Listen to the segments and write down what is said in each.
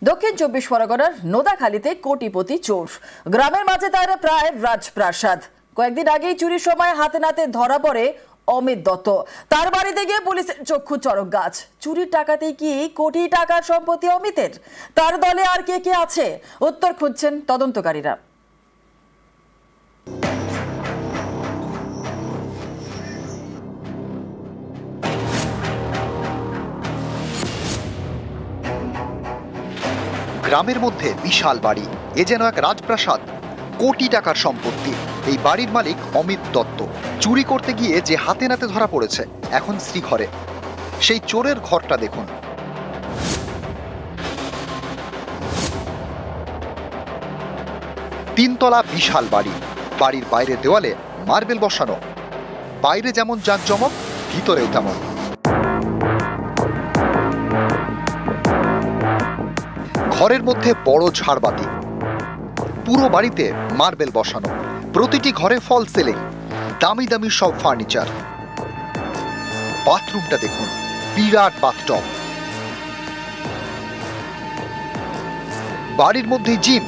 দক্ষিণ চব্বিশ পরগনার নোদাখালীতে কোটিপতি চোর, গ্রামের মাঝে তার প্রায় রাজপ্রাসাদ। কয়েকদিন আগেই চুরির সময় হাতে নাতে ধরা পড়ে অমিত দত্ত। তার বাড়িতে গিয়ে পুলিশের চক্ষু চড়ক গাছ। চুরির টাকাতে কি কোটি টাকার সম্পত্তি অমিতের? তার দলে আর কে কে আছে, উত্তর খুঁজছেন তদন্তকারীরা। গ্রামের মধ্যে বিশাল বাড়ি, এ যেন এক রাজপ্রাসাদ। কোটি টাকার সম্পত্তি। এই বাড়ির মালিক অমিত দত্ত। চুরি করতে গিয়ে যে হাতে নাতে ধরা পড়েছে, এখন স্ত্রী ঘরে। সেই চোরের ঘরটা দেখুন। তিনতলা বিশাল বাড়ি। বাড়ির বাইরে দেওয়ালে মার্বেল বসানো। বাইরে যেমন জাঁকজমক, ভিতরেও তেমন। ঘরের মধ্যে বড় ঝাড়বাতি। পুরো বাড়িতে মার্বেল বসানো। প্রতিটি ঘরে ফল সিলিং, দামি দামি সব ফার্নিচার। বাথরুমটা দেখুন, বিরাট বাথটব। বাড়ির মধ্যেই জিম।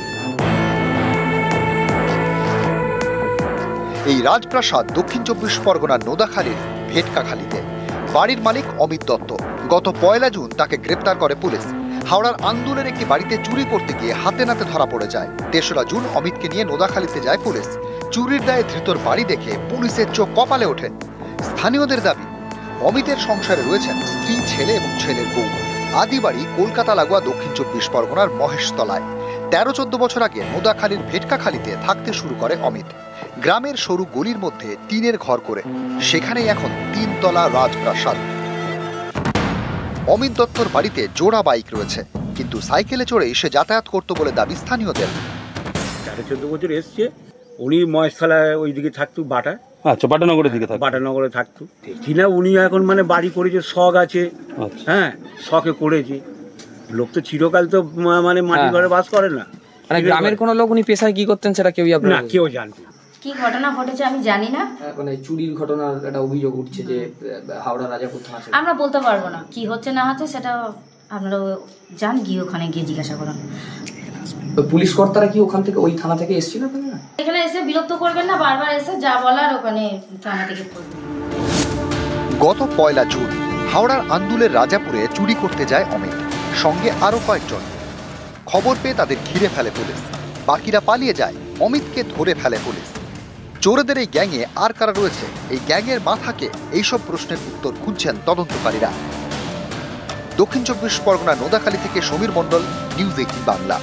এই রাজপ্রাসাদ দক্ষিণ চব্বিশ পরগনার নোদাখালীর ভেটকাখালীতে। বাড়ির মালিক অমিত দত্ত। গত 1 জুন তাকে গ্রেপ্তার করে পুলিশ। হাওড়ার আন্দুলের একটি বাড়িতে চুরি করতে গিয়ে হাতে নাতে ধরা পড়ে যায়। 3রা জুন অমিতকে নিয়ে নোদাখালীতে যায় পুলিশ। চুরির দায়ে ধৃতর বাড়ি দেখে পুলিশের চোখ কপালে ওঠে। স্থানীয়দের দাবি, অমিতের সংসারে রয়েছেন স্ত্রী, ছেলে এবং ছেলের বউ। আদি বাড়ি কলকাতা লাগোয়া দক্ষিণ চব্বিশ পরগনার মহেশতলায়। 13-14 বছর আগে নোদাখালীর ভেটকাখালীতে থাকতে শুরু করে অমিত। গ্রামের সরু গলির মধ্যে টিনের ঘর করে, সেখানেই এখন 3তলা রাজপ্রাসাদ। অমিত দত্তর বাড়িতে জোড়া বাইক রয়েছে, কিন্তু সাইকেলে চড়ে এসে যাতায়াত করতো বলে দাবি স্থানীয়দের। 13-14 বছর এসছে। উনি মহেশতলায় ওইদিকে থাকতো, বাটানগরের দিকে থাকতো, বাটানগরে থাকতো। দেখি না উনি এখন মানে বাড়ি করেছে, শখ আছে। হ্যাঁ, শখে করেছে। লোক তো চিরকাল তো মানে মাটির ঘরে বাস করে না। মানে গ্রামের কোনো লোক উনি পেশায় কি করতেন সেটা কেউই না, কেউ জানতো না। কি ঘটনা ঘটেছে আমি জানি না। মানে চুরির ঘটনার একটা অভিযোগ উঠছে যে হাওড়া রাজাপুর থানা। আমরা বলতে পারবো না কি হচ্ছে না হচ্ছে, সেটা আপনারা যান গিয়ে ওখানে গিয়ে জিজ্ঞাসা করুন। পুলিশ কর্তারা কি ওখান থেকে, ওই থানা থেকে এসেছিল? এখানে এসে বিরক্ত করবেন না, বারবার এসে যা বলার ওখানে থানা থেকে বলবেন। গত 1 জুন হাওড়ার আন্দুলের রাজাপুরে চুরি করতে যায় অমিত, সঙ্গে আরো কয়েকজন। খবর পেয়ে তাদের ঘিরে ফেলে পুলিশ। বাকিরা পালিয়ে যায়, অমিতকে ধরে ফেলে পুলিশ। চোরেদের এই গ্যাংয়ে আর কারা রয়েছে, এই গ্যাংয়ের মাথাকে, এইসব প্রশ্নের উত্তর খুঁজছেন তদন্তকারীরা। দক্ষিণ চব্বিশ পরগনা নোদাখালী থেকে সমীর মণ্ডল, নিউজ 18 বাংলা।